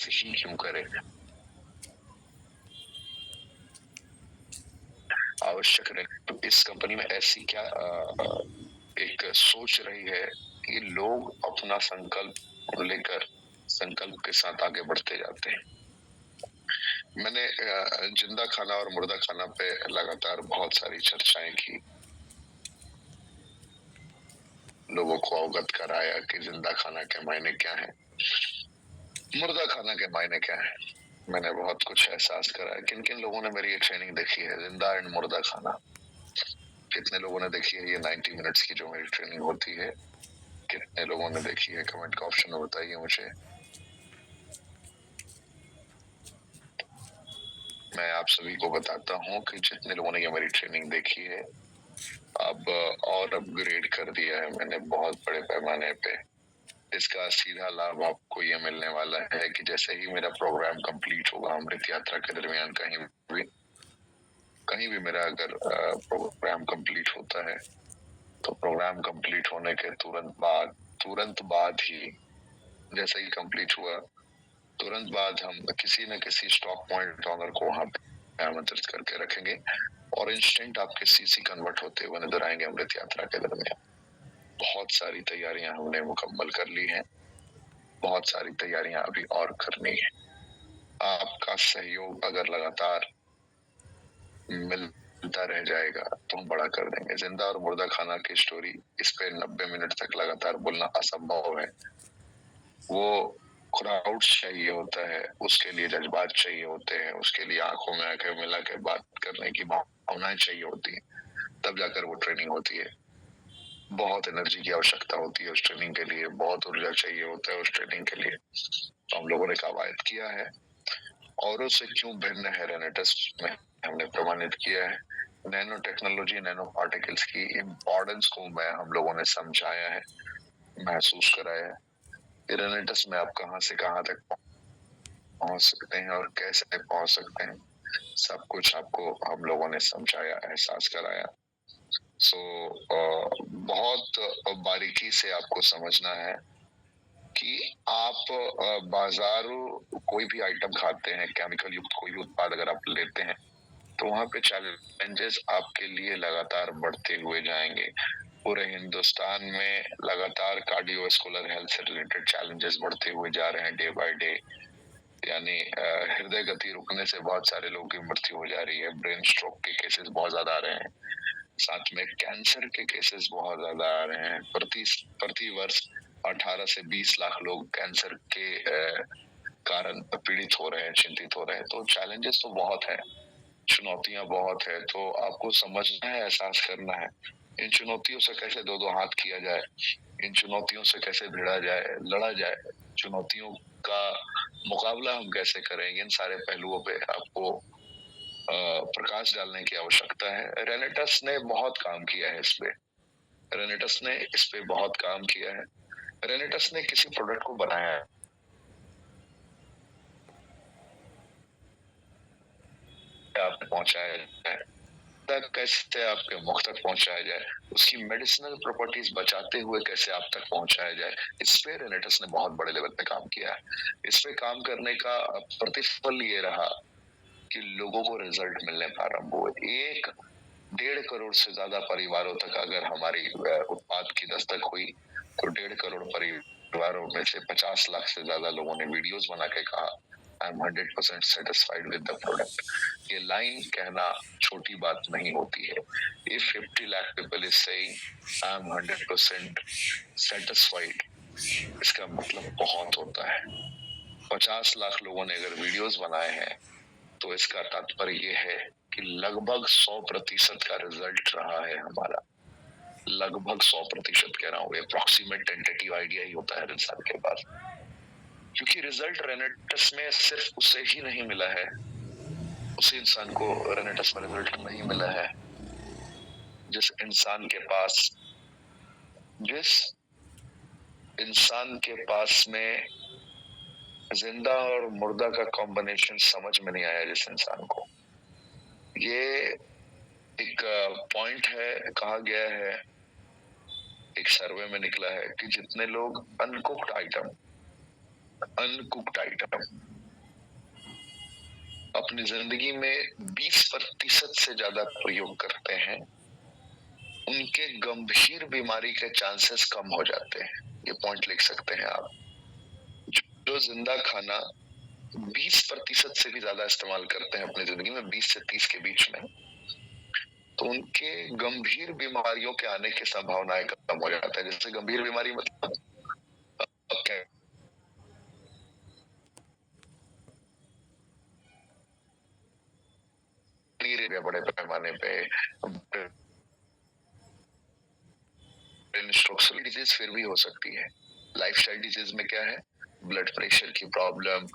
ही क्यों करे? आवश्यक रहे तो इस कंपनी में ऐसी क्या एक सोच रही है कि लोग अपना संकल्प लेकर संकल्प के साथ आगे बढ़ते जाते हैं। मैंने जिंदा खाना और मुर्दा खाना पे लगातार बहुत सारी चर्चाएं की, लोगों को अवगत कराया कि जिंदा खाना के मायने क्या है, मुर्दा खाना के मायने क्या है। मैंने बहुत कुछ एहसास कराया। किन किन लोगों ने मेरी ये ट्रेनिंग देखी है, जिंदा एंड मुर्दा खाना? कितने लोगों ने देखी है ये 90 मिनट्स की जो मेरी ट्रेनिंग होती है? कितने लोगों ने देखी है? कमेंट का ऑप्शन में बताइए मुझे। मैं आप सभी को बताता हूँ कि जितने लोगों ने ये मेरी ट्रेनिंग देखी है, अब और अपग्रेड कर दिया है मैंने बहुत बड़े पैमाने पे। इसका सीधा लाभ आपको ये मिलने वाला है कि जैसे ही मेरा प्रोग्राम कंप्लीट होगा अमृत यात्रा के दरमियान कहीं भी मेरा अगर प्रोग्राम कंप्लीट होता है तो प्रोग्राम कंप्लीट होने के तुरंत बाद ही, जैसे ही कंप्लीट हुआ तुरंत बाद हम किसी न किसी स्टॉक पॉइंट ऑनर को वहां पे आमंत्रित करके रखेंगे और इंस्टेंट आपके सीसी कन्वर्ट होते हुए नजर आएंगे अमृत यात्रा के दरमियान। बहुत सारी तैयारियां हमने मुकम्मल कर ली हैं, बहुत सारी तैयारियां अभी और करनी है। आपका सहयोग अगर लगातार मिलता रह जाएगा तो हम बड़ा कर देंगे। जिंदा और मुर्दा खाना की स्टोरी, इस पे 90 मिनट तक लगातार बोलना असंभव है। वो क्राउड चाहिए होता है, उसके लिए जज्बात चाहिए होते हैं, उसके लिए आंखों में आंखें मिला के बात करने की भावनाएं चाहिए होती है, तब जाकर वो ट्रेनिंग होती है। बहुत एनर्जी की आवश्यकता होती है उस ट्रेनिंग के लिए, बहुत ऊर्जा चाहिए होता है उस ट्रेनिंग के लिए। तो हम लोगों ने कवायद किया है, औरों से क्यों भिन्न है रेनेटस में हमने प्रमाणित किया है। नैनो टेक्नोलॉजी, नैनो पार्टिकल्स की इम्पोर्टेंस को हम लोगों ने समझाया है, महसूस कराया है। रेनेटस में आप कहाँ से कहाँ तक पहुंच सकते हैं और कैसे पहुंच सकते हैं, सब कुछ आपको हम लोगों ने समझाया, एहसास कराया। बहुत बारीकी से आपको समझना है कि आप बाजारों कोई भी आइटम खाते हैं, केमिकल युक्त कोई भी उत्पाद अगर आप लेते हैं तो वहां पे चैलेंजेस आपके लिए लगातार बढ़ते हुए जाएंगे। पूरे हिंदुस्तान में लगातार कार्डियोवास्कुलर हेल्थ से रिलेटेड चैलेंजेस बढ़ते हुए जा रहे हैं डे बाय डे। यानी हृदय गति रुकने से बहुत सारे लोगों की मृत्यु हो जा रही है, ब्रेन स्ट्रोक के केसेस बहुत ज्यादा आ रहे हैं, साथ में कैंसर के केसेस बहुत ज्यादा आ रहे हैं। प्रति वर्ष 18 से 20 लाख लोग कैंसर के कारण पीड़ित हो रहे हैं, चिंतित हो रहे हैं। तो चैलेंजेस तो बहुत है, चुनौतियां बहुत है, तो आपको समझना है, एहसास करना है इन चुनौतियों से कैसे दो दो हाथ किया जाए, इन चुनौतियों से कैसे भिड़ा जाए, लड़ा जाए, चुनौतियों का मुकाबला हम कैसे करेंगे, इन सारे पहलुओं पे आपको प्रकाश डालने की आवश्यकता है। रेनेटस ने बहुत काम किया है इस पे, रेनेटस ने इस पे बहुत काम किया है। रेनेटस ने किसी प्रोडक्ट को बनाया है, आप पहुंचाया जाए तक कैसे आपके मुख तक पहुंचाया जाए, उसकी मेडिसिनल प्रॉपर्टीज बचाते हुए कैसे आप तक पहुंचाया जाए, इस पे रेनेटस ने बहुत बड़े लेवल पे काम किया है। इस पे काम करने का प्रतिफल ये रहा कि लोगों को रिजल्ट मिलने प्रारंभ हुए। 1.5 करोड़ से ज्यादा परिवारों तक अगर हमारी उत्पाद की दस्तक हुई तो 1.5 करोड़ परिवारों में से 50 लाख से ज्यादा लोगों ने वीडियोस बना के कहा I am 100% satisfied with the product. ये लाइन कहना छोटी बात नहीं होती है। If 50 lakh people is saying I am 100% satisfied, इसका मतलब बहुत होता है। 50 लाख लोगों ने अगर वीडियोस बनाए हैं तो इसका तात्पर्य ये है कि लगभग 100% का रिजल्ट रहा है हमारा। लगभग 100% कह रहा हूँ, अप्रोक्सीमेट टेंटेटिव आइडिया ही होता है इंसान के पास, क्योंकि रिजल्ट रेनेटस में सिर्फ उसे ही नहीं मिला है, उसी इंसान को रेनेटस में रिजल्ट नहीं मिला है जिस इंसान के पास में जिंदा और मुर्दा का कॉम्बिनेशन समझ में नहीं आया, जिस इंसान को। ये एक पॉइंट है, कहा गया है, एक सर्वे में निकला है कि जितने लोग अनकुक्ड आइटम अपनी जिंदगी में 20% से ज्यादा प्रयोग करते हैं, उनके गंभीर बीमारी के चांसेस कम हो जाते हैं। ये पॉइंट लिख सकते हैं आप। जो जिंदा खाना 20% से भी ज्यादा इस्तेमाल करते हैं अपनी जिंदगी में, 20 से 30 के बीच में, तो उनके गंभीर बीमारियों के आने की संभावनाएं कम हो जाता है। जैसे गंभीर बीमारी मतलब बड़े पैमाने पे स्ट्रोक डिजीज फिर भी हो सकती है। लाइफस्टाइल डिजीज में क्या है, ब्लड प्रेशर की प्रॉब्लम,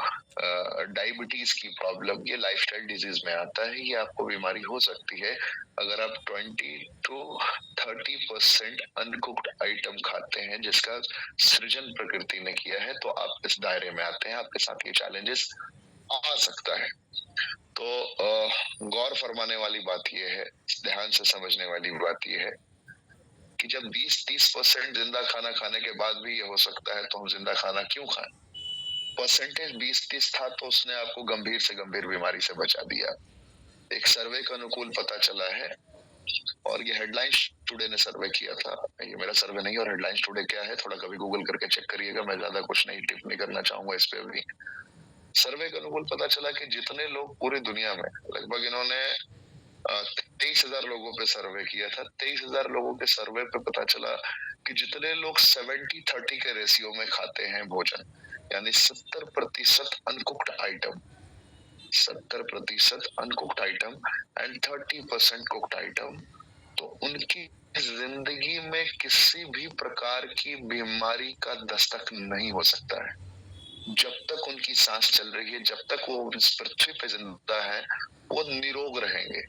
डायबिटीज की प्रॉब्लम, ये लाइफस्टाइल डिजीज में आता है। ये आपको बीमारी हो सकती है अगर आप 20 to 30% अनकुक्ड आइटम खाते हैं जिसका सृजन प्रकृति ने किया है, तो आप इस दायरे में आते हैं, आपके साथ ये चैलेंजेस आ सकता है। तो गौर फरमाने वाली बात यह है, ध्यान से समझने वाली बात यह है कि जब 20-30% जिंदा खाना खाने के बाद भी ये हो सकता है, तो हम जिंदा खाना क्यों खाएं? परसेंटेज 20-30 था तो उसने आपको गंभीर से गंभीर बीमारी से बचा दिया। एक सर्वे के अनुकूल पता चला है, और ये हेडलाइंस टुडे ने सर्वे किया था। ये मेरा सर्वे नहीं, और हेडलाइंस टुडे क्या है थोड़ा कभी गूगल करके चेक करिएगा, मैं ज्यादा कुछ नहीं टिप्पणी करना चाहूंगा इस पे भी। सर्वे के अनुकूल पता चला कि जितने लोग पूरी दुनिया में, लगभग इन्होंने 23,000 लोगों पे सर्वे किया था, 23,000 लोगों के सर्वे पे पता चला कि जितने लोग 70-30 के रेशियो में खाते हैं भोजन, यानी 70% uncooked item, 70% uncooked item and 30% cooked item, तो उनकी जिंदगी में किसी भी प्रकार की बीमारी का दस्तक नहीं हो सकता है। जब तक उनकी सांस चल रही है, जब तक वो इस पृथ्वी पे जिंदा है, वो निरोग रहेंगे।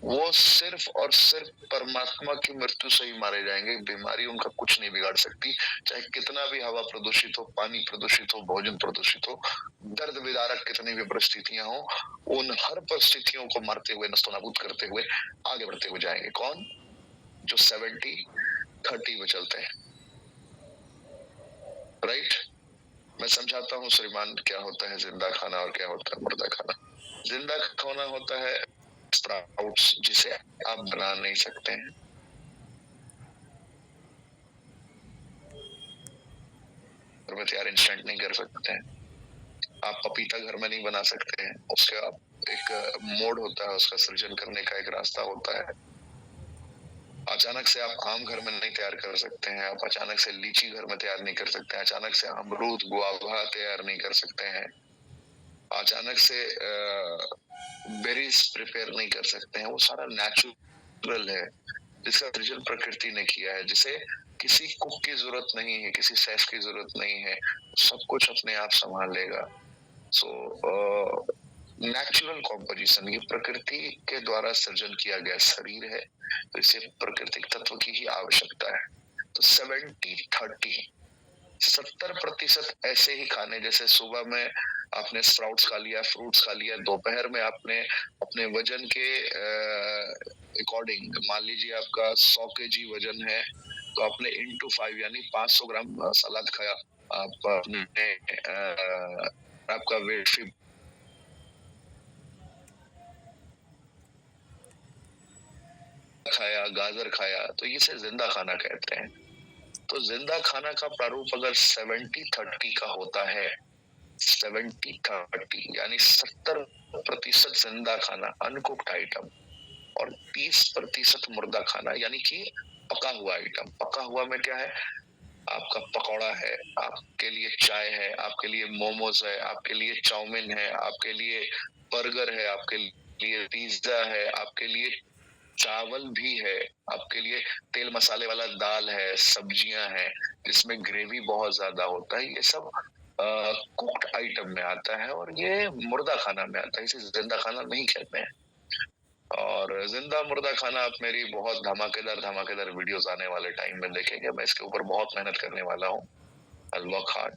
वो सिर्फ और सिर्फ परमात्मा की मृत्यु से ही मारे जाएंगे। बीमारी उनका कुछ नहीं बिगाड़ सकती, चाहे कितना भी हवा प्रदूषित हो, पानी प्रदूषित हो, भोजन प्रदूषित हो, दर्द विदारक कितनी भी परिस्थितियां हो, उन हर परिस्थितियों को मारते हुए, नस्तोनाबूद करते हुए आगे बढ़ते हुए जाएंगे। कौन? जो 70-30 में चलते हैं। राइट? मैं समझाता हूँ श्रीमान, क्या होता है जिंदा खाना और क्या होता है मुर्दा खाना। जिंदा खाना होता है स्प्राउट्स, जिसे आप बना नहीं सकते हैं। घर में तैयार इंस्टेंट नहीं कर सकते हैं। आप पपीता घर में नहीं बना सकते हैं, उसका एक मोड होता है, उसका सृजन करने का एक रास्ता होता है। अचानक से आप आम घर में नहीं तैयार कर सकते हैं, आप अचानक से लीची घर में तैयार नहीं कर सकते हैं, अचानक से अमरूद गुआवा तैयार नहीं कर सकते हैं, अचानक से बेरीज प्रिपेयर नहीं कर सकते हैं। वो सारा नेचुरल है, जिसका सृजन प्रकृति ने किया है, जिसे किसी कुक की जरूरत नहीं है, किसी शेफ की जरूरत नहीं है, सब कुछ अपने आप संभाल लेगा। सो नेचुरल कॉम्पोजिशन, ये प्रकृति के द्वारा सृजन किया गया शरीर है, तो इसे प्राकृतिक तत्व की ही आवश्यकता है। तो 70-30, 70% ऐसे ही खाने, जैसे सुबह में आपने स्प्राउट्स खा लिया, फ्रूट्स खा लिया, दोपहर में आपने अपने वजन के अकॉर्डिंग, मान लीजिए आपका 100 kg वजन है, तो आपने इंटू 5 यानी 500 ग्राम सलाद खाया, आप अपने आपका वेट खाया, गाजर खाया, तो इसे जिंदा खाना कहते हैं। तो जिंदा खाना का प्रारूप अगर 70-30 का होता है, 70-30 यानी 70% जिंदा खाना अनकुक्ड आइटम और 30% मुर्दा खाना, यानी कि पका हुआ आइटम। पका हुआ में क्या है, आपका पकौड़ा है, आपके लिए चाय है, आपके लिए मोमोज है, आपके लिए चाउमीन है, आपके लिए बर्गर है, आपके लिए पिज्जा है, आपके लिए चावल भी है, आपके लिए तेल मसाले वाला दाल है, सब्जियां हैं जिसमें ग्रेवी बहुत ज्यादा होता है, ये सब कुक्ड आइटम में आता है, और ये मुर्दा खाना में आता है, इसे जिंदा खाना नहीं कहते हैं। और जिंदा मुर्दा खाना आप मेरी बहुत धमाकेदार धमाकेदार वीडियोस आने वाले टाइम में देखेंगे। मैं इसके ऊपर बहुत मेहनत करने वाला हूँ। आई वर्क हार्ड,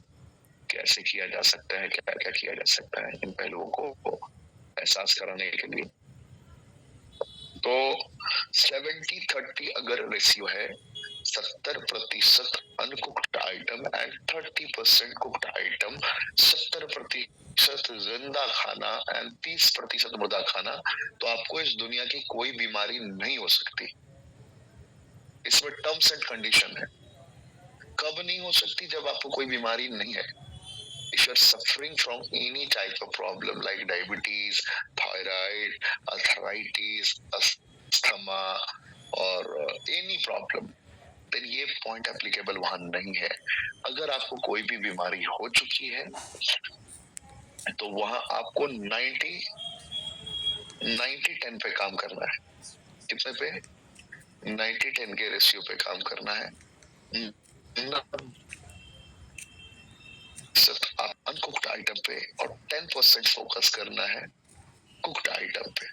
कैसे किया जा सकता है, क्या क्या किया जा सकता है, इन पहलुओं को एहसास कराने के लिए। तो 70-30 अगर रेशियो है, 70% uncooked item and 30% cooked item, 70% जिंदा खाना एंड 30% मुर्दा खाना, तो आपको इस दुनिया की कोई बीमारी नहीं हो सकती। इसमें टर्म्स एंड कंडीशन है। कब नहीं हो सकती? जब आपको कोई बीमारी नहीं है। If you're suffering from any type of problem like diabetes, thyroid, arthritis, asthma और any problem, then ये पॉइंट एप्लीकेबल वहां नहीं है। अगर आपको कोई भी बीमारी हो चुकी है तो वहां आपको 90-10 पे काम करना है। कितने पे? 90-10 के रेशियो पे काम करना है। सिर्फ आप अनकुक्ड आइटम पे और 10% फोकस करना है कुक्ड आइटम पे,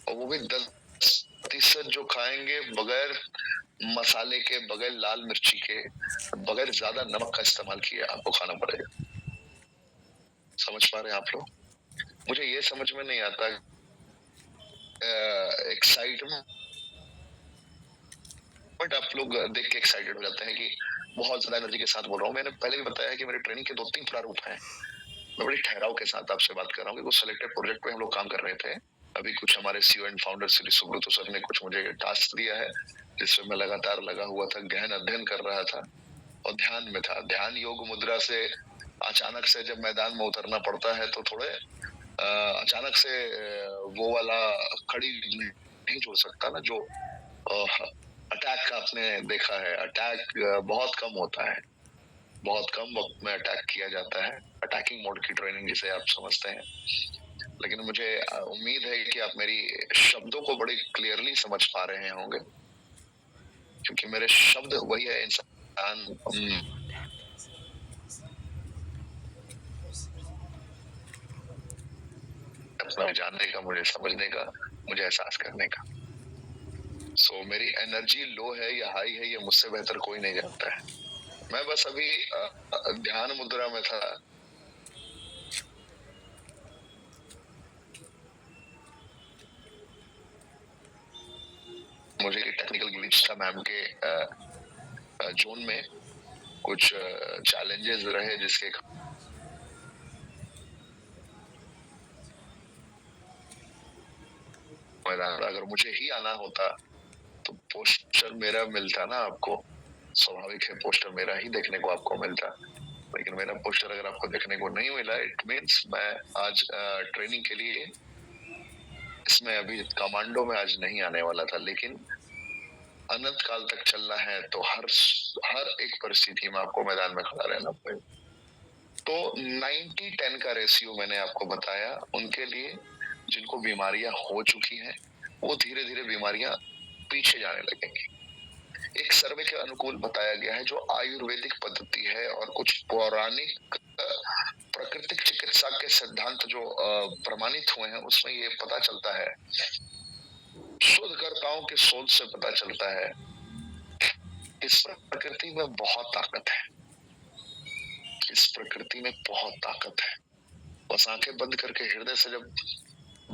और वो भी 10% जो खाएंगे बगैर मसाले के, बगैर लाल मिर्ची के, बगैर ज्यादा नमक का इस्तेमाल किए आपको खाना पड़ेगा। समझ पा रहे हैं आप लोग? मुझे ये समझ में नहीं आता एक्साइटमेंट, बट आप लोग देख के एक्साइटेड हो जाते हैं कि बहुत ज्यादा एनर्जी के साथ बोल रहा हूँ। मैंने पहले भी बताया कि मेरे ट्रेनिंग के 2-3 प्रारूप हैं। मैं बड़ी ठहराव के साथ आपसे बात कर रहा हूँ कि कुछ सिलेक्टेड प्रोजेक्ट पे हम लोग काम कर रहे थे। अभी कुछ हमारे CEO and founder Shri Subrata sir ने कुछ मुझे टास्क दिया है, जिसमें मैं लगातार लगा हुआ था, गहन अध्ययन कर रहा था और ध्यान में था। ध्यान योग मुद्रा से अचानक से जब मैदान में उतरना पड़ता है तो थोड़े अचानक से वो वाला खड़ी नहीं जोड़ सकता ना, जो अटैक का आपने देखा है। अटैक बहुत कम होता है, बहुत कम वक्त में अटैक किया जाता है, अटैकिंग मोड की ट्रेनिंग जिसे आप समझते हैं। लेकिन मुझे उम्मीद है कि आप मेरी शब्दों को बड़ी क्लियरली समझ पा रहे होंगे, क्योंकि मेरे शब्द वही है इंसान अपना जानने का, मुझे समझने का, मुझे एहसास करने का। सो मेरी एनर्जी लो है या हाई है, ये मुझसे बेहतर कोई नहीं जानता है। मैं बस अभी ध्यान मुद्रा में था। मुझे टेक्निकल ग्लिच था मैम के जोन में, कुछ चैलेंजेस रहे जिसके अगर मुझे ही आना होता तो पोस्टर मेरा मिलता ना आपको। स्वाभाविक है पोस्टर मेरा ही देखने को आपको मिलता, लेकिन मेरा पोस्टर अगर आपको देखने को नहीं मिला, इट मीन्स मैं आज ट्रेनिंग के लिए इसमें अभी कमांडो में आज नहीं आने वाला था। लेकिन अनंत काल तक चलना है तो हर एक परिस्थिति में आपको मैदान में खड़ा रहना पड़ेगा। तो 90-10 का रेशियो मैंने आपको बताया उनके लिए जिनको बीमारियां हो चुकी हैं, वो धीरे धीरे बीमारियां पीछे जाने लगेंगी। एक सर्वे के अनुकूल बताया गया है, जो आयुर्वेदिक पद्धति है और कुछ पौराणिक प्राकृतिक चिकित्सा के सिद्धांत जो प्रमाणित हुए हैं, उसमें ये पता चलता है, शोधकर्ताओं के शोध से पता चलता है, इस प्रकृति में बहुत ताकत है। इस प्रकृति में बहुत ताकत है। बस आंखें बंद करके हृदय से जब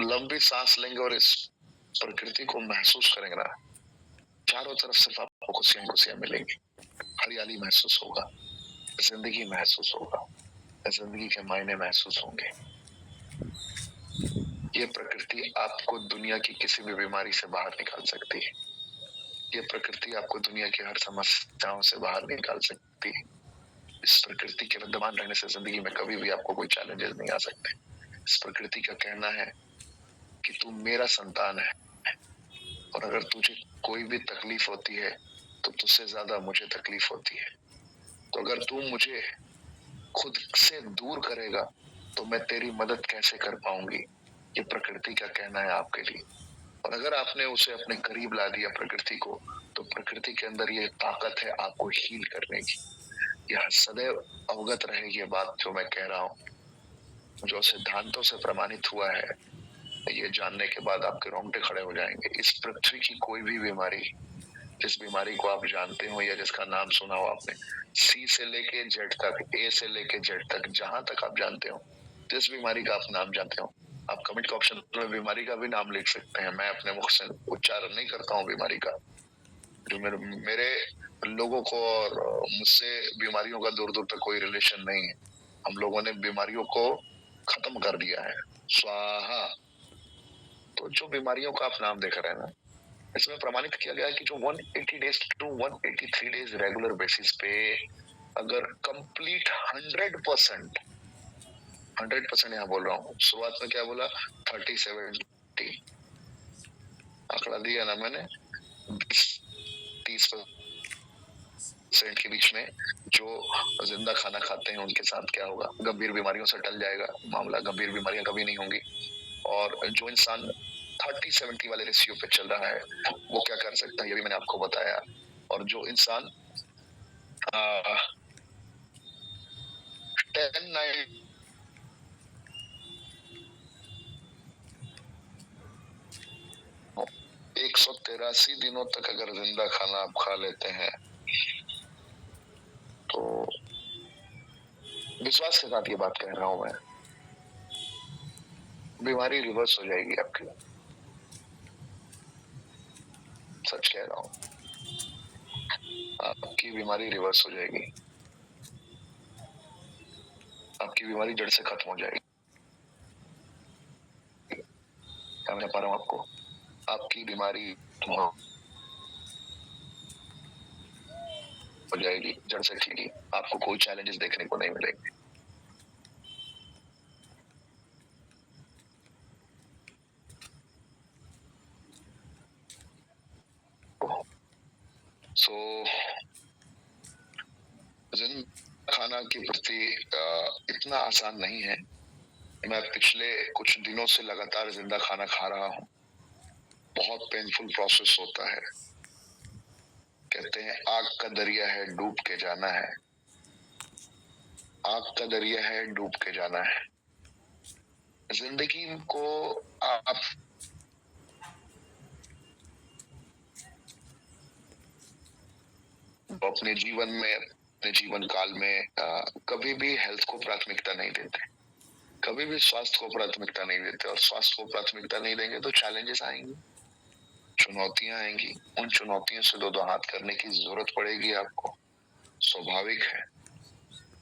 लंबी सांस लेंगे और इस प्रकृति को महसूस करेंगे ना, चारों तरफ सिर्फ आपको खुशियां खुशियां मिलेंगी, हरियाली महसूस होगा, जिंदगी महसूस होगा, जिंदगी के मायने महसूस होंगे। ये प्रकृति आपको दुनिया की किसी भी बीमारी से बाहर निकाल सकती है। ये प्रकृति आपको दुनिया की हर समस्याओं से बाहर निकाल सकती है। इस प्रकृति के विद्यमान रहने से जिंदगी में कभी भी आपको कोई चैलेंजेस नहीं आ सकते। इस प्रकृति का कहना है कि तू मेरा संतान है, और अगर तुझे कोई भी तकलीफ होती है तो तुझसे ज्यादा मुझे तकलीफ होती है। तो अगर तू मुझे खुद से दूर करेगा तो मैं तेरी मदद कैसे कर पाऊंगी, ये प्रकृति का कहना है आपके लिए। और अगर आपने उसे अपने करीब ला दिया प्रकृति को, तो प्रकृति के अंदर ये ताकत है आपको हील करने की। यह सदैव अवगत रहे ये बात जो मैं कह रहा हूँ, जो सिद्धांतों से प्रमाणित हुआ है, ये जानने के बाद आपके रोंगटे खड़े हो जाएंगे। इस पृथ्वी की कोई भी बीमारी, जिस बीमारी को आप जानते हो या जिसका नाम सुना हो आपने, सी से लेके जेड तक, ए से लेके जेड तक, जहां तक आप जानते हो, जिस बीमारी का आप नाम जानते हो, आप कमेंट के ऑप्शन में बीमारी का भी नाम लिख सकते हैं। मैं अपने मुख से उच्चारण नहीं करता हूँ बीमारी का, जो मेरे लोगों को और मुझसे बीमारियों का दूर दूर तक कोई रिलेशन नहीं है। हम लोगों ने बीमारियों को खत्म कर दिया है, स्वाहा। तो जो बीमारियों का आप नाम देख रहे हैं ना, इसमें प्रमाणित किया गया है कि जो 180 days to 183 days regular basis पे अगर कंप्लीट 100% यहाँ बोल रहा हूँ, शुरुआत में क्या बोला, 30-70 आंकड़ा दिया ना मैंने, 20-30% के बीच में जो जिंदा खाना खाते हैं उनके साथ क्या होगा, गंभीर बीमारियों से टल जाएगा मामला, गंभीर बीमारियां कभी नहीं होंगी। और जो इंसान 30-70 वाले रेशियो पे चल रहा है वो क्या कर सकता है, ये भी मैंने आपको बताया। और जो इंसान 10-9 183 दिनों तक अगर जिंदा खाना आप खा लेते हैं तो विश्वास के साथ ये बात कह रहा हूं मैं, बीमारी रिवर्स हो जाएगी आपकी, सच कह रहा हूं, आपकी बीमारी रिवर्स हो जाएगी, आपकी बीमारी जड़ से खत्म हो जाएगी। क्या मैं पा रहा हूं आपको, आपकी बीमारी हो जाएगी जड़ से ठीक ही, आपको कोई चैलेंजेस देखने को नहीं मिलेंगे। सो खाना के प्रति इतना आसान नहीं है। मैं पिछले कुछ दिनों से लगातार जिंदा खाना खा रहा हूँ, बहुत पेनफुल प्रोसेस होता है। कहते हैं आग का दरिया है डूब के जाना है, आग का दरिया है डूब के जाना है। जिंदगी को आप अपने जीवन में, अपने जीवन काल में कभी भी हेल्थ को प्राथमिकता नहीं देते, कभी भी स्वास्थ्य को प्राथमिकता नहीं देते। और स्वास्थ्य को प्राथमिकता नहीं देंगे तो चैलेंजेस आएंगे, चुनौतियां आएंगी, उन चुनौतियों से दो हाथ करने की जरूरत पड़ेगी आपको, स्वाभाविक है,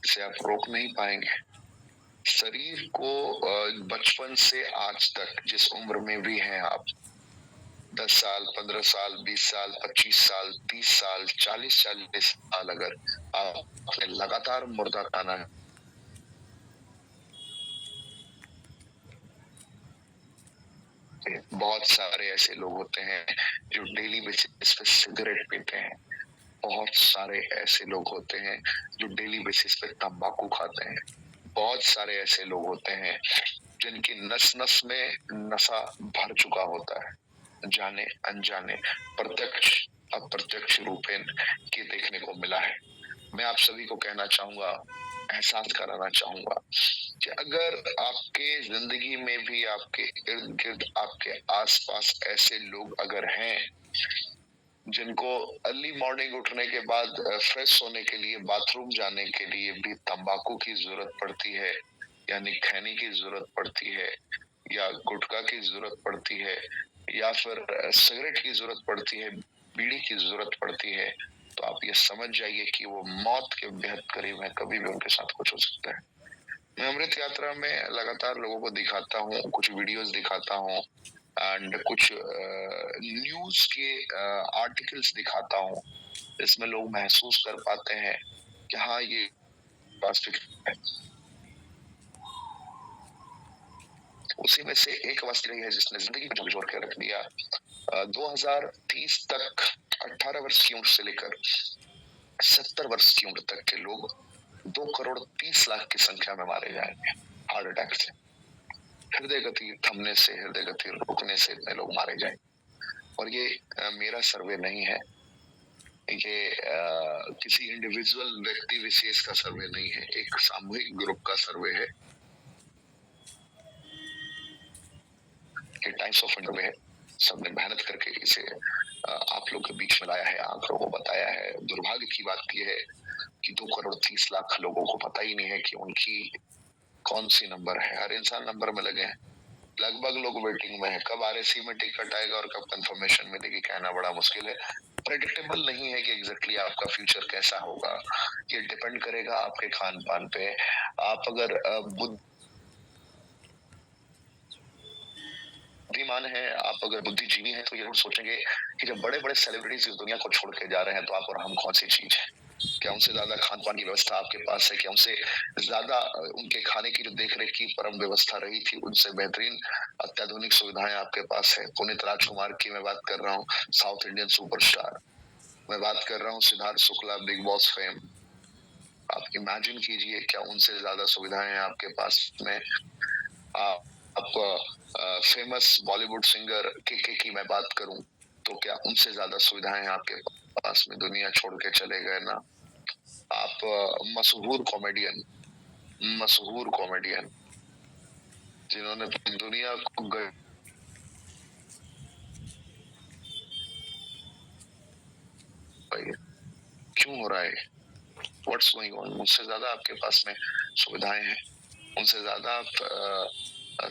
इसे आप रोक नहीं पाएंगे। शरीर को बचपन से आज तक जिस उम्र में भी हैं आप, 10 साल, 15 साल, 20 साल, 25 साल, 30 साल, 40 साल, अगर आपने लगातार मुर्गा खाना है, बहुत सारे ऐसे लोग होते हैं जो डेली बेसिस पे सिगरेट पीते हैं, बहुत सारे ऐसे लोग होते हैं जो डेली बेसिस पे तंबाकू खाते हैं, बहुत सारे ऐसे लोग होते हैं जिनकी नस नस में नशा भर चुका होता है, जाने अनजाने, प्रत्यक्ष अप्रत्यक्ष रूपेण के देखने को मिला है। मैं आप सभी को कहना चाहूंगा, एहसास कराना चाहूंगा कि अगर आपके जिंदगी में भी आपके इर्द गिर्द, आपके आसपास ऐसे लोग अगर हैं जिनको अर्ली मॉर्निंग उठने के बाद फ्रेश होने के लिए, बाथरूम जाने के लिए भी तंबाकू की जरूरत पड़ती है, यानी खैनी की जरूरत पड़ती है, या गुटखा की जरूरत पड़ती है, या फिर सिगरेट की जरूरत पड़ती है, बीड़ी की जरूरत पड़ती है, तो आप ये समझ जाइए कि वो मौत के बेहद करीब है, कभी भी उनके साथ कुछ हो सकता है। मैं अमृत यात्रा में लगातार लोगों को दिखाता हूँ, कुछ वीडियोस दिखाता हूँ एंड कुछ न्यूज के आर्टिकल्स दिखाता हूँ, इसमें लोग महसूस कर पाते हैं कि हाँ ये वास्तविक है। उसी में से एक वस्तु है जिसने जिंदगी को झकझोर के रख दिया। 2030 तक 18 वर्ष की उम्र से लेकर 70 वर्ष की उम्र तक के लोग 2,30,00,000 की संख्या में मारे जाएंगे हार्ट अटैक से। हृदय गति थमने से, हृदय गति रुकने से इतने लोग मारे जाएंगे। और ये मेरा सर्वे नहीं है, ये किसी इंडिविजुअल व्यक्ति विशेष का सर्वे नहीं है, एक सामूहिक ग्रुप का सर्वे है, टाइम्स ऑफ इंडिया है, सबने मेहनत करके इसे आप लोग के बीच में लाया है, आंकड़ों को बताया है। दुर्भाग्य की बात यह है कि 2,30,00,000 लोगों को पता ही नहीं है कि उनकी कौन सी नंबर है। हर इंसान नंबर में लगे हैं, लगभग लोग वेटिंग में है, कब आरएसी में टिकट आएगा और कब कंफर्मेशन मिलेगी कहना बड़ा मुश्किल है। प्रेडिक्टेबल नहीं है कि एग्जैक्टली आपका फ्यूचर कैसा होगा, ये डिपेंड करेगा आपके खान पान पे। आप अगर बुद्धिमान हैं, आप अगर बुद्धिजीवी हैं, तो ये ज़रूर सोचेंगे कि जब बड़े-बड़े सेलिब्रिटीज़ इस दुनिया को छोड़ के जा रहे हैं, तो आप और हम कौन-सी चीज़ है? क्या उनसे ज़्यादा खान-पान की व्यवस्था आपके पास है? क्या उनसे ज़्यादा उनके खाने की जो देख-रेख की परम व्यवस्था रही थी, उनसे बेहतरीन अत्याधुनिक सुविधाएँ आपके पास है? पुनीत राजकुमार की मैं बात कर रहा हूँ, साउथ इंडियन सुपरस्टार। मैं बात कर रहा हूँ Siddharth Shukla, big boss fame. आप इमेजिन कीजिए, क्या उनसे ज़्यादा सुविधाएँ हैं आपके पास में? आप फेमस बॉलीवुड सिंगर के की मैं बात करूँ, तो क्या उनसे ज़्यादा सुविधाएँ हैं आपके पास में? दुनिया छोड़ के चले गए ना। आप मशहूर कॉमेडियन जिन्होंने पूरी दुनिया को क्यों हो रहा है? What's going on? उनसे ज़्यादा आपके पास में सुविधाएँ हैं। उनसे ज़्यादा आप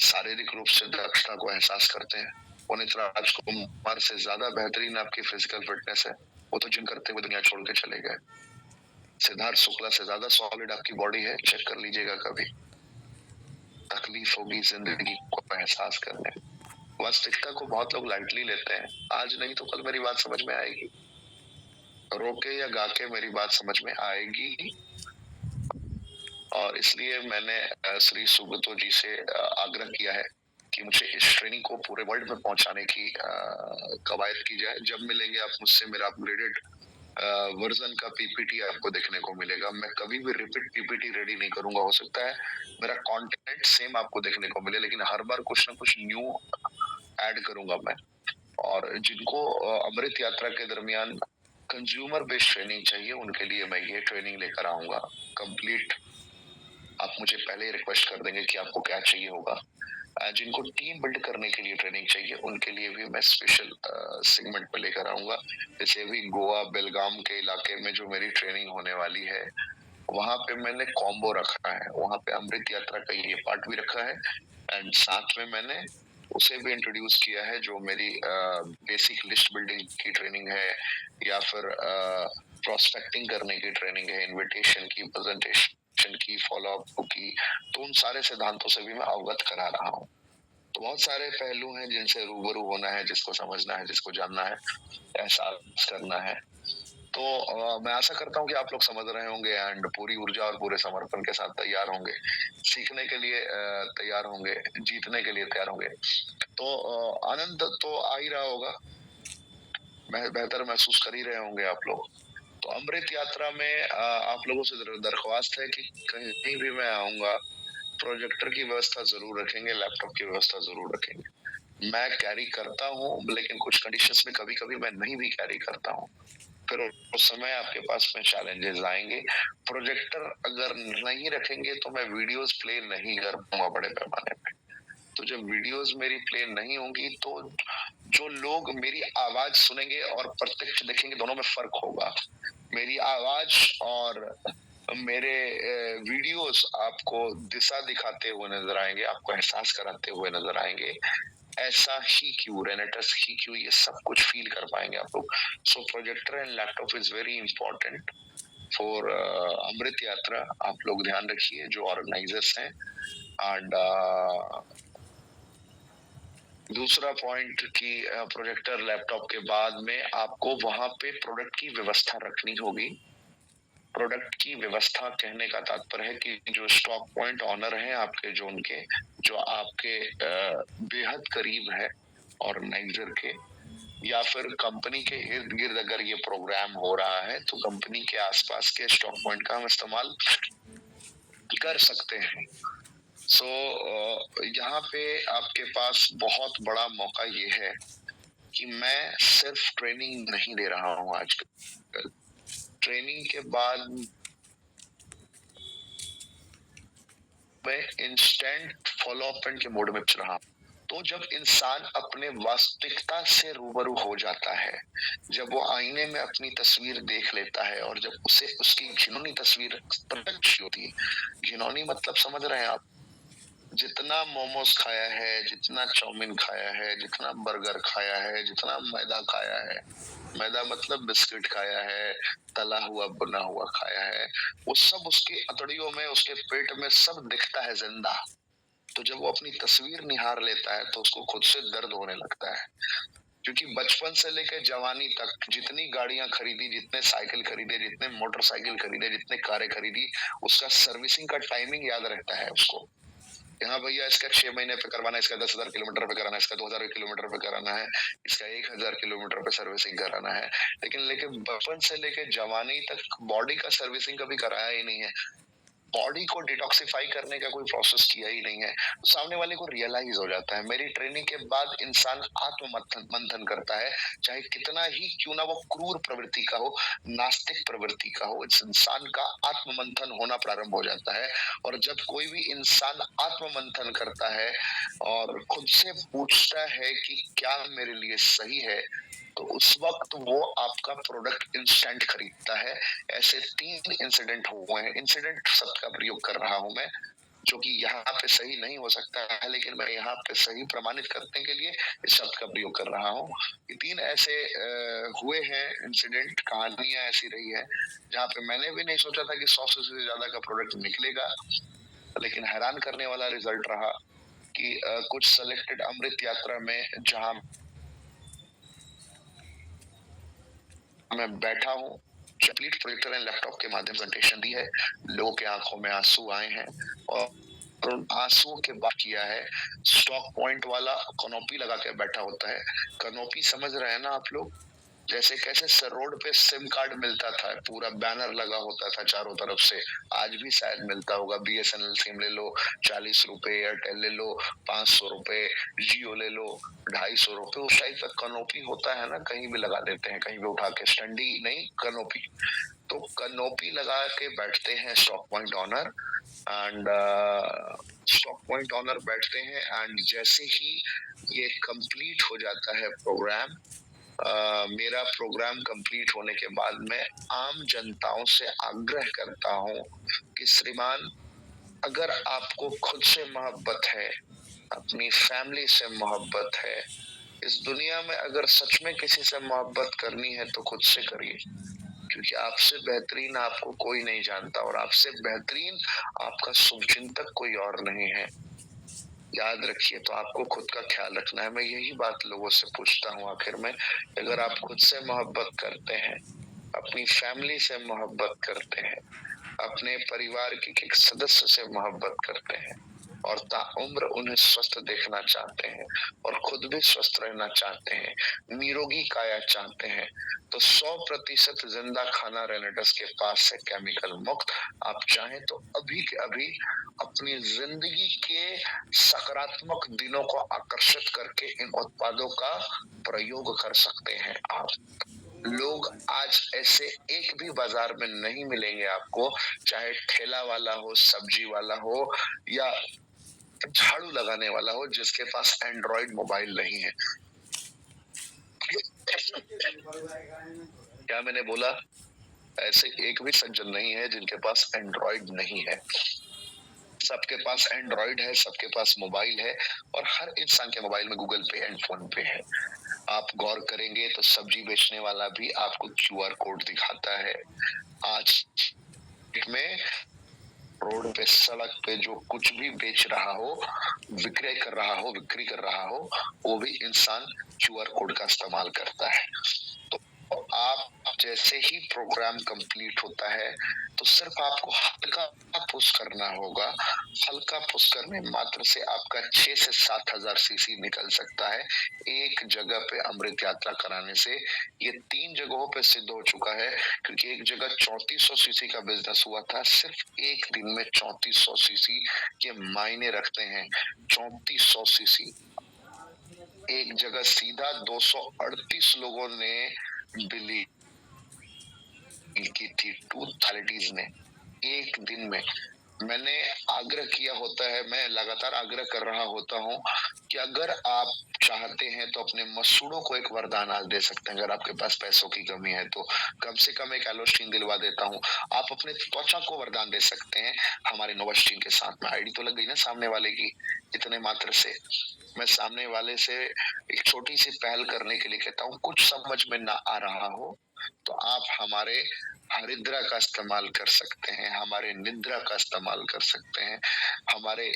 शारीरिक रूप से दक्षता को एहसास करते हैं। पुनीत राजकुमार से ज़्यादा बेहतरीन आपकी फिजिकल फिटनेस है। वो तो जिम करते हुए दुनिया छोड़ के चले गए। सिद्धार्थ शुक्ला से ज़्यादा सॉलिड आपकी बॉडी है, चेक कर लीजिएगा कभी। तकलीफ होगी ज़िंदगी को एहसास करने में। वास्तविकता को बहुत लोग लाइटली लेते हैं। आज नहीं तो कल मेरी बात समझ में आएगी। रो के या गा के मेरी बात समझ में आएगी ही। और इसलिए मैंने श्री सुब्रतो जी से आग्रह किया है कि मुझे इस ट्रेनिंग को पूरे वर्ल्ड में पहुंचाने की कवायद की जाए। जब मिलेंगे आप मुझसे, मेरा अपग्रेडेड वर्जन का पीपीटी आपको देखने को मिलेगा। मैं कभी भी रिपीट पीपीटी रेडी नहीं करूंगा। हो सकता है मेरा कंटेंट सेम आपको देखने को मिले, लेकिन हर बार कुछ ना कुछ न्यू ऐड करूंगा मैं। और जिनको अमृत यात्रा के दरमियान कंज्यूमर बेस्ड ट्रेनिंग चाहिए, उनके लिए मैं ये ट्रेनिंग लेकर आऊंगा कंप्लीट। आप मुझे पहले ही रिक्वेस्ट कर देंगे कि आपको क्या चाहिए होगा। जिनको टीम बिल्ड करने के लिए ट्रेनिंग चाहिए, उनके लिए भी मैं स्पेशल सेगमेंट पे लेकर आऊंगा। जैसे अभी गोवा बेलगाम के इलाके में जो मेरी ट्रेनिंग होने वाली है, वहां पे मैंने कॉम्बो रखा है। वहां पे अमृत यात्रा का ये पार्ट भी रखा है, एंड साथ में मैंने उसे भी इंट्रोड्यूस किया है जो मेरी बेसिक लिस्ट बिल्डिंग की ट्रेनिंग है, या फिर प्रोस्पेक्टिंग करने की ट्रेनिंग है, इनविटेशन की, प्रेजेंटेशन की, फॉलो अप की। तो उन सारे सिद्धांतों से भी मैं अवगत करा रहा हूँ। तो बहुत सारे पहलू हैं जिनसे रूबरू होना है, जिसको समझना है, जिसको जानना है, एहसास करना है। तो मैं आशा करता हूँ कि आप लोग समझ रहे होंगे एंड पूरी ऊर्जा और पूरे समर्पण के साथ तैयार होंगे, सीखने के लिए तैयार होंगे, जीतने के लिए तैयार होंगे। तो आनंद तो आ ही रहा होगा, बेहतर महसूस कर ही रहे होंगे आप लोग। तो अमृत यात्रा में आप लोगों से दरख्वास्त है कि कहीं भी मैं आऊंगा, प्रोजेक्टर की व्यवस्था जरूर रखेंगे, लैपटॉप की व्यवस्था जरूर रखेंगे। मैं कैरी करता हूँ, लेकिन कुछ कंडीशंस में कभी-कभी मैं नहीं भी कैरी करता हूँ। फिर उस समय आपके पास में चैलेंजेस आएंगे। प्रोजेक्टर अगर नहीं रखेंगे तो मैं वीडियोस प्ले नहीं कर पाऊंगा बड़े पैमाने पे। तो जब वीडियोस मेरी प्ले नहीं होंगी, तो जो लोग मेरी आवाज सुनेंगे और प्रत्यक्ष देखेंगे, दोनों में फर्क होगा। मेरी आवाज और मेरे वीडियोस आपको दिशा दिखाते हुए नजर आएंगे, आपको एहसास कराते हुए नजर आएंगे। ऐसा ही क्यों, रेनेटस ही क्यों, ये सब कुछ फील कर पाएंगे आप लोग। So projector and laptop is very important for Amrit Yatra. आप लोग ध्यान रखिए जो ऑर्गेनाइजर्स हैं। एंड दूसरा पॉइंट कि प्रोजेक्टर लैपटॉप के बाद में आपको वहां पे प्रोडक्ट की व्यवस्था रखनी होगी। प्रोडक्ट की व्यवस्था कहने का तात्पर्य है कि जो स्टॉक पॉइंट ऑनर हैं आपके जोन के, जो आपके बेहद करीब है ऑर्गेनाइजर के, या फिर कंपनी के इर्द गिर्द अगर ये प्रोग्राम हो रहा है, तो कंपनी के आसपास के स्टॉक पॉइंट का हम इस्तेमाल कर सकते हैं। सो यहाँ पे आपके पास बहुत बड़ा मौका ये है कि मैं सिर्फ ट्रेनिंग नहीं दे रहा हूँ आजकल। ट्रेनिंग के बाद मैं इंस्टेंट फॉलो अप के मोड में चल रहा हूँ। तो जब इंसान अपने वास्तविकता से रूबरू हो जाता है, जब वो आईने में अपनी तस्वीर देख लेता है, और जब उसे उसकी घिनौनी तस्वीर प्रत्यक्ष होती है, घिनौनी मतलब समझ रहे हैं आप, जितना मोमोज खाया है, जितना चाउमीन खाया है, जितना बर्गर खाया है, जितना मैदा खाया है, मैदा मतलब बिस्किट खाया है, तला हुआ भुना हुआ खाया है, वो सब उसकी अतड़ियों में, उसके पेट में सब दिखता है जिंदा। तो जब वो अपनी तस्वीर निहार लेता है तो उसको खुद से दर्द होने लगता है। क्योंकि बचपन से लेकर जवानी तक जितनी गाड़ियाँ खरीदी, जितने साइकिल खरीदे, जितने मोटरसाइकिल खरीदे, जितने कारें खरीदी, उसका सर्विसिंग का टाइमिंग याद रहता है उसको। कि हाँ भैया, इसका 6 महीने पे करवाना है, इसका 10,000 किलोमीटर पे कराना है, इसका 2,000 किलोमीटर पे कराना है, इसका 1,000 किलोमीटर पे सर्विसिंग कराना है। लेकिन बचपन से लेके जवानी तक बॉडी का सर्विसिंग कभी कराया ही नहीं है। बॉडी को डिटॉक्सिफाई करने का कोई प्रोसेस किया ही नहीं है। तो सामने वाले को रियलाइज हो जाता है। मेरी ट्रेनिंग के बाद इंसान आत्म मंथन मंथन करता है, चाहे कितना ही क्यों ना वो क्रूर प्रवृत्ति का हो, नास्तिक प्रवृत्ति का हो, इस इंसान का आत्म मंथन होना प्रारंभ हो जाता है। और जब कोई भी इंसान आत्म मंथन करता है और खुद से पूछता है कि क्या मेरे लिए सही है, तो उस वक्त वो आपका प्रोडक्ट इंस्टेंट खरीदता है। ऐसे 3 इंसिडेंट हुए हैं। इंसिडेंट शब्द का प्रयोग कर रहा हूँ मैं, जो कि यहाँ पे सही नहीं हो सकता है, लेकिन मैं यहाँ पे सही प्रमाणित करने के लिए इस शब्द का प्रयोग कर रहा हूँ। ये 3 ऐसे हुए हैं इंसिडेंट, कहानियाँ ऐसी रही है, जहाँ पे मैंने भी नहीं सोचा था कि 100 से ज़्यादा का प्रोडक्ट निकलेगा, लेकिन हैरान करने वाला रिजल्ट रहा कि कुछ सेलेक्टेड अमृत यात्रा में जहाँ मैं बैठा हूँ, कंप्लीट प्रोजेक्टर एंड लैपटॉप के माध्यम से प्रेजेंटेशन दी है। लोगों के आंखों में आंसू आए हैं और उन आंसुओं के बाद किया है। स्टॉक पॉइंट वाला कनोपी लगा के बैठा होता है। कनोपी समझ रहे हैं ना आप लोग? जैसे कैसे रोड पे सिम कार्ड मिलता था, पूरा बैनर लगा होता था चारों तरफ से, आज भी शायद मिलता होगा। बीएसएनएल सिम ले लो 40 रुपए, एयरटेल ले लो 500 रुपए, जियो ले लो 250 रुपए। उस टाइप का कनोपी होता है ना, कहीं भी लगा देते हैं, कहीं भी उठा के, स्टंडी नहीं, कनोपी। तो कनोपी लगा के बैठते हैं stock point owner and stock point owner बैठते हैं। एंड जैसे ही ये कंप्लीट हो जाता है प्रोग्राम, मेरा प्रोग्राम कंप्लीट होने के बाद मैं आम जनताओं से आग्रह करता हूँ कि श्रीमान, अगर आपको खुद से मोहब्बत है, अपनी फैमिली से मोहब्बत है, इस दुनिया में अगर सच में किसी से मोहब्बत करनी है तो खुद से करिए। क्योंकि आपसे बेहतरीन आपको कोई नहीं जानता और आपसे बेहतरीन आपका शुभचिंतक कोई और नहीं है। याद रखिए, तो आपको खुद का ख्याल रखना है। मैं यही बात लोगों से पूछता हूँ आखिर में, अगर आप खुद से मोहब्बत करते हैं, अपनी फैमिली से मोहब्बत करते हैं, अपने परिवार के एक सदस्य से मोहब्बत करते हैं और ताउम्र उन्हें स्वस्थ देखना चाहते हैं और खुद भी स्वस्थ रहना चाहते हैं, निरोगी काया चाहते हैं, तो 100% जिंदा खाना रेनेडस के पास से केमिकल मुक्त आप चाहें तो अभी के अभी अपनी जिंदगी के सकारात्मक दिनों को आकर्षित करके इन उत्पादों का प्रयोग कर सकते हैं आप। लोग आज ऐसे एक भी बाजार में नहीं मिलेंगे आपको, चाहे ठेला वाला हो, सब्जी वाला हो या झाड़ू लगाने वाला हो, जिसके पास एंड्रॉइड मोबाइल नहीं है। क्या मैंने बोला? ऐसे एक भी सज्जन नहीं है जिनके पास एंड्रॉइड नहीं है। सबके पास एंड्रॉइड है, सबके पास मोबाइल है और हर इंसान के मोबाइल में गूगल पे एंड फोन पे है। आप गौर करेंगे तो सब्जी बेचने वाला भी आपको क्यूआर कोड दिखाता है। आज में रोड पे, सड़क पे जो कुछ भी बेच रहा हो, विक्रय कर रहा हो, बिक्री कर रहा हो, वो भी इंसान क्यूआर कोड का इस्तेमाल करता है। तो आप जैसे ही प्रोग्राम कंप्लीट होता है तो सिर्फ आपको हल्का पुश करना होगा। हल्का पुश करने मात्र से आपका 6 से 7,000 सीसी निकल सकता है एक जगह पे अमृत यात्रा कराने से। ये 3 जगहों पे सिद्ध हो चुका है, क्योंकि एक जगह 3400 सीसी का बिजनेस हुआ था। सिर्फ एक दिन में 3400 सीसी, ये मायने रखते हैं। 3400 सीसी एक जगह सीधा 238 लोगों ने बिली की थी, टूथ थैलेटीज ने, एक दिन में। मैंने आग्रह किया होता है, मैं लगातार आग्रह कर रहा होता हूँ कि अगर आप चाहते हैं तो अपने मसूड़ों को एक वरदान आज दे सकते हैं। अगर आपके पास पैसों की कमी है तो कम से कम एक एलोस्टीन दिलवा देता हूँ। आप अपने त्वचा को वरदान दे सकते हैं हमारे नोवास्टीन के साथ में। आईडी तो लग गई ना सामने वाले की, इतने मात्र से। मैं सामने वाले से एक छोटी सी पहल करने के लिए कहता हूँ, कुछ समझ में ना आ रहा हो तो आप हमारे हरिद्रा का इस्तेमाल कर सकते हैं, हमारे निद्रा का इस्तेमाल कर सकते हैं, हमारे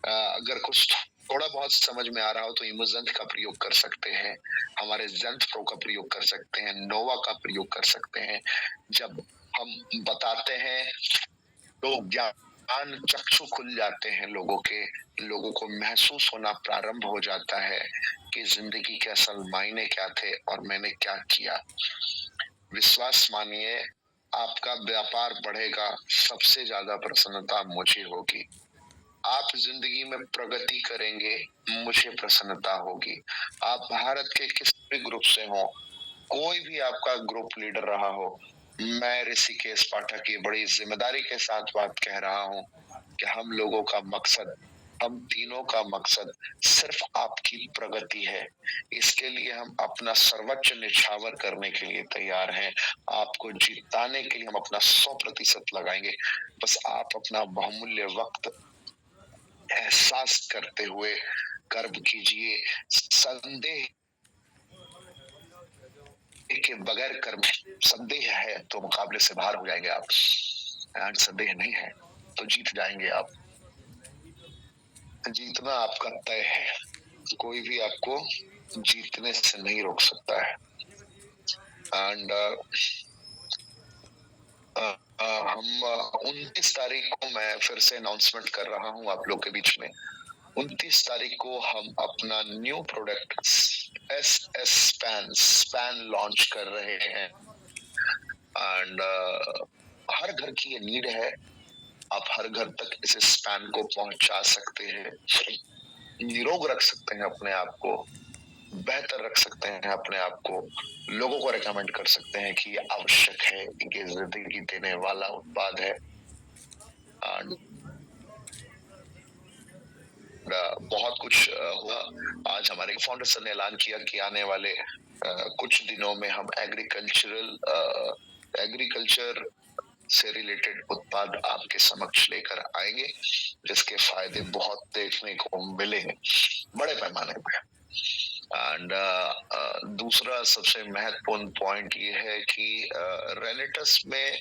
अगर कुछ थोड़ा बहुत समझ में आ रहा हो तो इमोजेंथ का प्रयोग कर सकते हैं, हमारे ज़ेंथ प्रो का प्रयोग कर सकते हैं, नोवा का प्रयोग कर सकते हैं। जब हम बताते हैं तो ज्ञान चक्षु खुल जाते हैं लोगों के, लोगों को महसूस होना प्रारंभ हो जाता है कि जिंदगी के असल मायने क्या थे और मैंने क्या किया। विश्वास मानिए, आपका व्यापार बढ़ेगा, सबसे ज्यादा प्रसन्नता मुझे होगी। आप जिंदगी में प्रगति करेंगे, मुझे प्रसन्नता होगी। आप भारत के किसी भी ग्रुप से हो, कोई भी आपका ग्रुप लीडर रहा हो, मैं ऋषिकेश पाठक ये बड़ी जिम्मेदारी के साथ बात कह रहा हूँ कि हम लोगों का मकसद, हम तीनों का मकसद सिर्फ आपकी प्रगति है। इसके लिए हम अपना सर्वोच्च निछावर करने के लिए तैयार हैं। आपको जिताने के लिए हम अपना 100% लगाएंगे। बस आप अपना बहुमूल्य वक्त एहसास करते हुए कर्म कीजिए। संदेह के बगैर कर्म, संदेह है तो मुकाबले से बाहर हो जाएंगे आप, एंड संदेह नहीं है तो जीत जाएंगे आप। जीतना आपका तय है, कोई भी आपको जीतने से नहीं रोक सकता है। एंड हम 29 तारीख को मैं फिर से अनाउंसमेंट कर रहा हूँ आप लोग के बीच में। 29 तारीख को हम अपना न्यू प्रोडक्ट स्पैन लॉन्च कर रहे हैं। एंड हर घर की ये नीड है, आप हर घर तक इस स्पैन को पहुंचा सकते हैं, निरोग रख सकते हैं अपने आप को, बेहतर रख सकते हैं अपने आप को, लोगों को रेकमेंड कर सकते हैं कि ये आवश्यक है, ये जिंदगी देने वाला उत्पाद है। बहुत कुछ हुआ। आज हमारे फाउंडर सर ने ऐलान किया कि आने वाले कुछ दिनों में हम एग्रीकल्चर से रिलेटेड उत्पाद आपके समक्ष लेकर आएंगे, जिसके फायदे बहुत देखने को मिलेंगे बड़े पैमाने पे। एंड दूसरा सबसे महत्वपूर्ण पॉइंट ये है कि रेनेटस में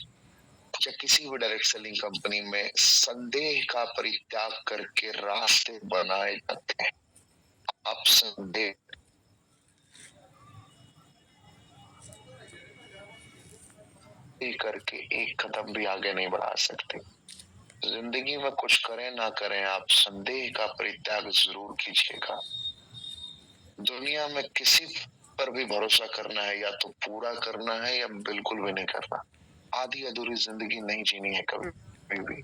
या किसी भी डायरेक्ट सेलिंग कंपनी में संदेह का परित्याग करके रास्ते बनाए जाते हैं। आप संदेह करके एक कदम भी आगे नहीं बढ़ा सकते। जिंदगी में कुछ करें ना करें, आप संदेह का परित्याग जरूर कीजिएगा। दुनिया में किसी पर भी भरोसा करना है, या तो पूरा करना है या बिल्कुल भी नहीं करना। आधी अधूरी जिंदगी नहीं जीनी है कभी भी,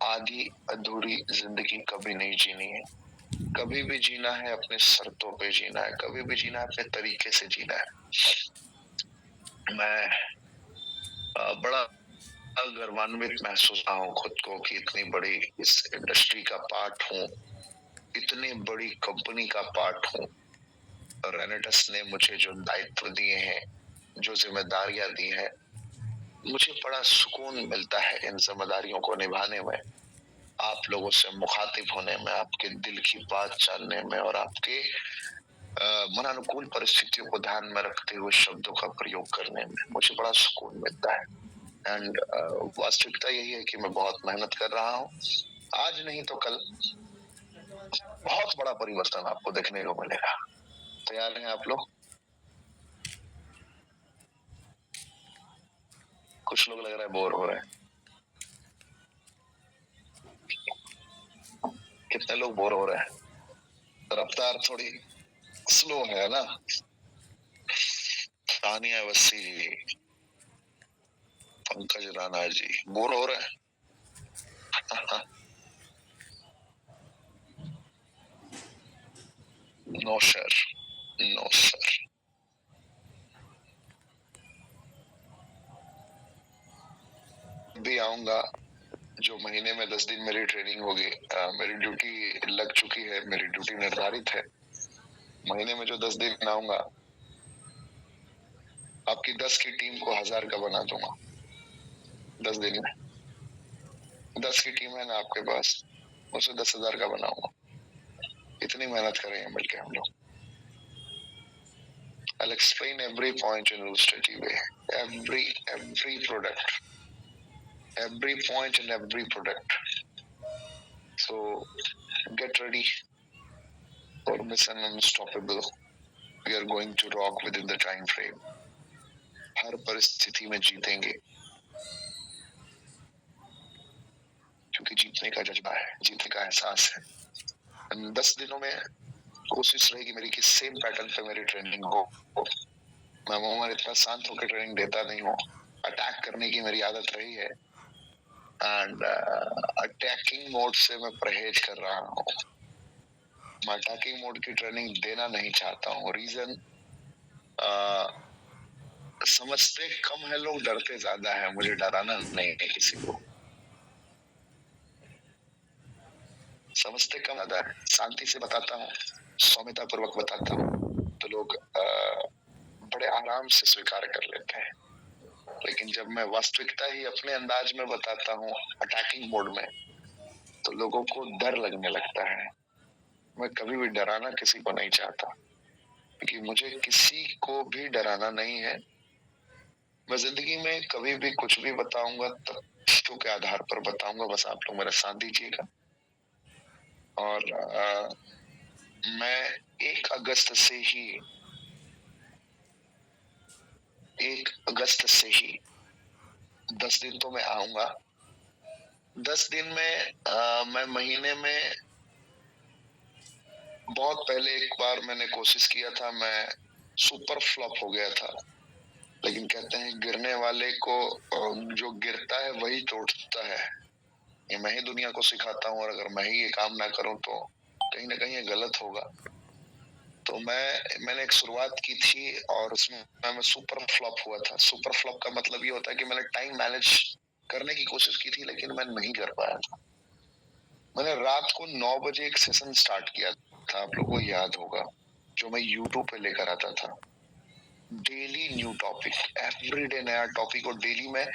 आधी अधूरी जिंदगी कभी नहीं जीनी है। कभी भी जीना है अपने शर्तों पे जीना है, कभी भी जीना है अपने तरीके से जीना है। मैं बड़ा गर्वान्वित महसूस रहा हूँ खुद को कि इतनी बड़ी इस इंडस्ट्री का पार्ट हूँ, इतनी बड़ी कंपनी का पार्ट हूँ। रेनेटस ने मुझे जो दायित्व दिए हैं, जो जिम्मेदारियां दी है, मुझे बड़ा सुकून मिलता है इन जिम्मेदारियों को निभाने में, आप लोगों से मुखातिब होने में, आपके दिल की बात जानने में और आपके मनानुकूल परिस्थितियों को ध्यान में रखते हुए शब्दों का प्रयोग करने में मुझे बड़ा सुकून मिलता है। एंड वास्तविकता यही है कि मैं बहुत मेहनत कर रहा हूँ। आज नहीं तो कल बहुत बड़ा परिवर्तन आपको देखने को मिलेगा। तैयार हैं आप लोग? कुछ लोग लग रहा है बोर हो रहे हैं। कितने लोग बोर हो रहे हैं? रफ्तार थोड़ी स्लो है ना? तानिया वसी जी, पंकज राणा जी, बोर हो रहे हैं? No sir, no sir. भी आऊंगा, जो महीने में 10 दिन मेरी ट्रेनिंग होगी, मेरी ड्यूटी लग चुकी है, मेरी ड्यूटी निर्धारित है। महीने में जो 10 दिन आऊंगा, आपकी 10 की टीम को 1000 का बना दूंगा 10 दिन में। 10 की टीम है ना आपके पास, उसे 10,000 का बनाऊंगा। इतनी मेहनत करेंगे मिलके हम लोग। I'll explain every point in Rooster TV. Every product, every point in every product. So get ready for Mission Unstoppable. We are going to rock within the time frame. हर परिस्थिति में जीतेंगे, क्योंकि जीतने का जज्बा है, जीतने का एहसास है। 10 दिनों में कोशिश रहेगी मेरी कि सेम पैटर्न पे मेरी ट्रेनिंग हो। मैं उम्र इतना शांत होकर ट्रेनिंग देता नहीं हूँ। अटैक करने की मेरी आदत रही है एंड अटैकिंग मोड से मैं परहेज कर रहा हूँ। मैं अटैकिंग मोड की ट्रेनिंग देना नहीं चाहता हूँ। रीजन समझते कम है लोग, डरते ज्यादा है। मुझे डराना नहीं है किसी को, समझते कम ज्यादा है। शांति से बताता हूँ, सौम्यता पूर्वक बताता हूँ तो लोग बड़े आराम से स्वीकार कर लेते हैं। लेकिन जब मैं वास्तविकता ही अपने अंदाज में बताता हूँ अटैकिंग मोड में, तो लोगों को डर लगने लगता है। मैं कभी भी डराना किसी को नहीं चाहता, क्योंकि मुझे किसी को भी डराना नहीं है। मैं जिंदगी में कभी भी कुछ भी बताऊंगा तथ्यों के आधार पर बताऊंगा। बस आप लोग मेरा साथ दीजिएगा। और मैं 1 अगस्त से ही 10 दिन तो मैं आऊंगा। 10 दिन में मैं महीने में बहुत पहले एक बार मैंने कोशिश किया था, मैं सुपर फ्लॉप हो गया था। लेकिन कहते हैं गिरने वाले को जो गिरता है वही तोड़ता है। ये मैं ही दुनिया को सिखाता हूँ, और अगर मैं ही ये काम ना करूं तो कहीं ना कहीं ये गलत होगा। तो मैंने एक शुरुआत की थी और उसमें मैं सुपर फ्लॉप हुआ था। सुपर फ्लॉप का मतलब ये होता है कि मैंने टाइम मैनेज करने की कोशिश की थी, लेकिन मैं नहीं कर पाया था। मैंने रात को 9 बजे एक सेशन स्टार्ट किया था, आप लोगों को याद होगा, जो मैं यूट्यूब पे लेकर आता था। डेली न्यू टॉपिक, एवरीडे नया टॉपिक। और डेली मैं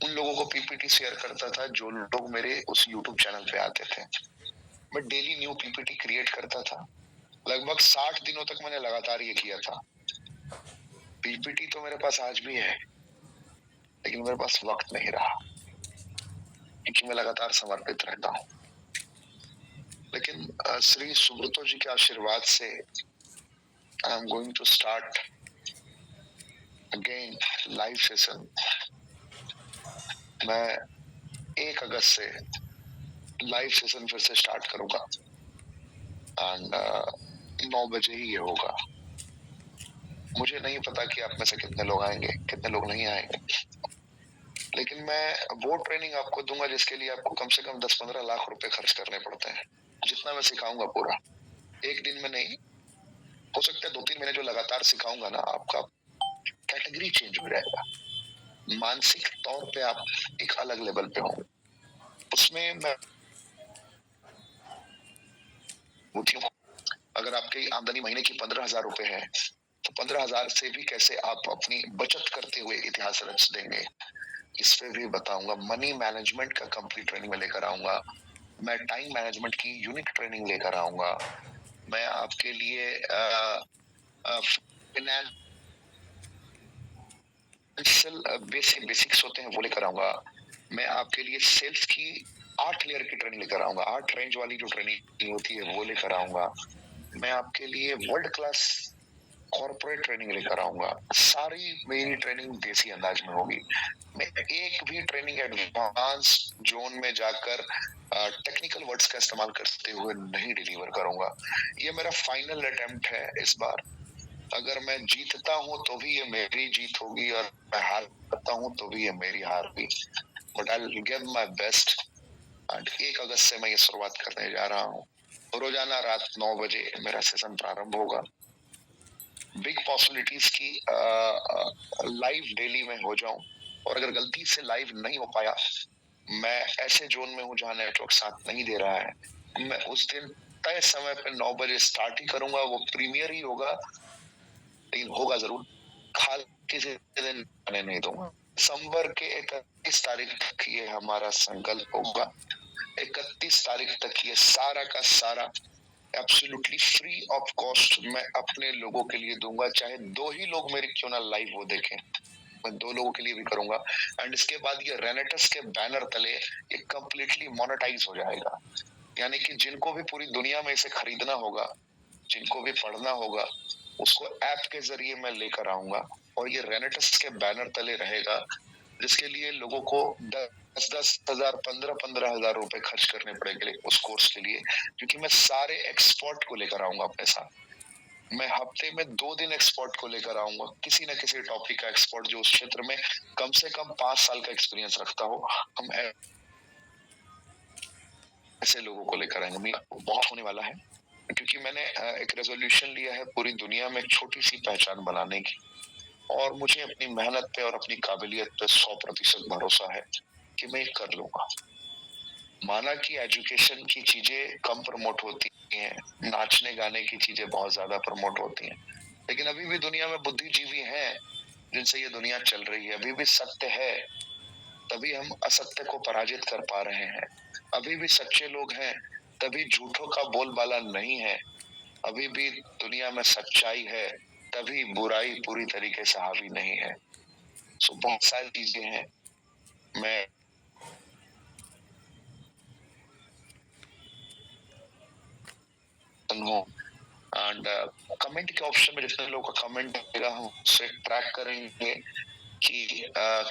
उन लोगों को पीपीटी शेयर करता था जो लोग मेरे उस यूट्यूब चैनल पे आते थे। मैं डेली न्यू पीपीटी क्रिएट करता था। लगभग 60 दिनों तक मैंने लगातार ये किया था। पीपीटी तो मेरे पास आज भी है, लेकिन मेरे पास वक्त नहीं रहा, क्योंकि मैं लगातार समर्पित रहता हूँ। लेकिन श्री सुब्रतो जी के आशीर्वाद से I am going to start again live session. मैं 1 अगस्त से लाइव सेशन फिर से स्टार्ट करूंगा एंड 9 बजे ही ये होगा। मुझे नहीं पता कि आप में से कितने लोग आएंगे, कितने लोग नहीं आएंगे, लेकिन मैं वो ट्रेनिंग आपको दूंगा जिसके लिए आपको कम से कम 10-15 लाख रुपए खर्च करने पड़ते हैं। जितना मैं सिखाऊंगा पूरा एक दिन में नहीं, हो सकता है 2-3 महीने जो लगातार सिखाऊंगा ना, आपका कैटेगरी चेंज हो जाएगा। मानसिक तौर पे आप एक अलग लेवल पे हो। उसमें मैं अगर आपकी आमदनी महीने की 15,000 रुपए है, तो 15,000 से भी कैसे आप अपनी बचत करते हुए इतिहास रच देंगे, इस पे भी बताऊंगा। मनी मैनेजमेंट का कंप्लीट ट्रेनिंग में लेकर आऊंगा। मैं टाइम मैनेजमेंट की यूनिक ट्रेनिंग लेकर आऊंगा। मैं आपके लिए फाइनेंशियल बेसिक्स होते हैं वो लेकर आऊंगा। मैं आपके लिए सेल्स की 8 लेयर की ट्रेनिंग लेकर आऊंगा। 8 रेंज वाली जो ट्रेनिंग होती है वो लेकर आऊंगा। मैं आपके लिए वर्ल्ड क्लास कॉर्पोरेट ट्रेनिंग लेकर आऊंगा। सारी मेरी ट्रेनिंग देसी अंदाज में होगी। मैं एक भी ट्रेनिंग एडवांस जोन में जाकर टेक्निकल वर्ड्स का इस्तेमाल करते हुए नहीं डिलीवर करूंगा। ये मेरा फाइनल अटेम्प्ट है इस बार। अगर मैं जीतता हूं तो भी ये मेरी जीत होगी, और मैं हारता हूं तो भी ये मेरी हार होगी। But I will give my best. 1 अगस्त से मैं ये शुरुआत करने जा रहा हूँ। रोजाना रात 9 बजे मेरा सेशन प्रारंभ होगा। बिग पॉसिबिलिटीज की लाइव डेली में हो जाऊं, और अगर गलती से लाइव नहीं हो पाया, मैं ऐसे जोन में हूं जहां नेटवर्क साथ नहीं दे रहा है, मैं उस दिन तय समय पे 9 बजे स्टार्ट ही करूंगा। वो प्रीमियर ही होगा, लेकिन होगा जरूर। खाल किसी दिन आने नहीं दूंगा। दिसंबर के 31 तारीख तक ये हमारा संकल्प होगा। 31 तारीख तक ये सारा का सारा एब्सोल्युटली फ्री ऑफ कॉस्ट मैं अपने लोगों के लिए दूंगा, चाहे 2 ही लोग मेरी क्यों ना लाइव वो देखें, मैं 2 लोगों के लिए भी करूंगा। एंड इसके बाद ये रेनेटस के बैनर तले ये कंप्लीटली मोनेटाइज हो जाएगा। यानी कि जिनको भी पूरी दुनिया में इसे खरीदना होगा, जिनको भी पढ़ना होगा, उसको ऐप के जरिए मैं लेकर आऊंगा और ये रेनेटस के बैनर तले रहेगा, जिसके लिए लोगों को 10-10 हजार, 15-15 हजार रुपए खर्च करने पड़ेंगे उस कोर्स के लिए, क्योंकि मैं सारे एक्सपर्ट को लेकर आऊंगा अपने साथ। मैं हफ्ते में 2 दिन एक्सपर्ट को लेकर आऊंगा, किसी न किसी टॉपिक का एक्सपर्ट जो उस क्षेत्र में कम से कम 5 साल का एक्सपीरियंस रखता हो। हम ऐसे लोगों को लेकर आएंगे, बहुत होने वाला है, क्योंकि मैंने एक रेजोल्यूशन लिया है पूरी दुनिया में छोटी सी पहचान बनाने की, और मुझे अपनी मेहनत पे और अपनी काबिलियत पे 100% भरोसा है कि मैं ये कर लूंगा। माना कि एजुकेशन की चीजें कम प्रमोट होती हैं, नाचने गाने की चीजें बहुत ज्यादा प्रमोट होती हैं, लेकिन अभी भी दुनिया में बुद्धिजीवी हैं जिनसे ये दुनिया चल रही है। अभी भी सत्य है, तभी हम असत्य को पराजित कर पा रहे हैं। अभी भी सच्चे लोग हैं, तभी झूठों का बोलबाला नहीं है। अभी भी दुनिया में सच्चाई है, तभी बुराई पूरी तरीके से हावी नहीं है। सो बहुत सारी चीजें हैं। मैं हूँ एंड कमेंट के ऑप्शन में जितने लोग का कमेंट आएगा हम उसे ट्रैक करेंगे कि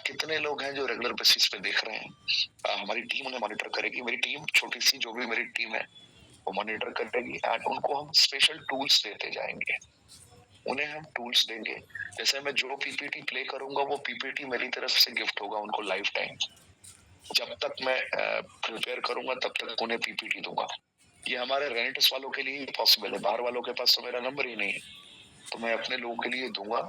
कितने लोग हैं जो रेगुलर बेसिस पे देख रहे हैं। हमारी टीम उन्हें मॉनिटर करेगी, मेरी टीम छोटी सी जो भी मेरी टीम है वो मॉनिटर करेगी, एंड उनको हम स्पेशल टूल्स देते जाएंगे। उन्हें हम टूल्स देंगे, जैसे मैं जो पीपीटी प्ले करूंगा वो पीपीटी मेरी तरफ से गिफ्ट होगा उनको लाइफ टाइम। जब तक मैं प्रिपेयर करूंगा तब तक उन्हें पीपीटी दूंगा। ये हमारे रेनेटस वालों के लिए ही पॉसिबल है, बाहर वालों के पास तो मेरा नंबर ही नहीं है, तो मैं अपने लोगों के लिए दूंगा।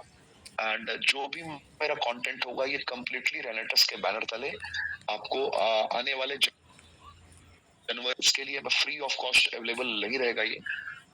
एंड जो भी मेरा कंटेंट होगा ये कंप्लीटली रेनेटस के बैनर तले आपको आने वाले जनवरी के लिए फ्री ऑफ कॉस्ट अवेलेबल नहीं रहेगा ये।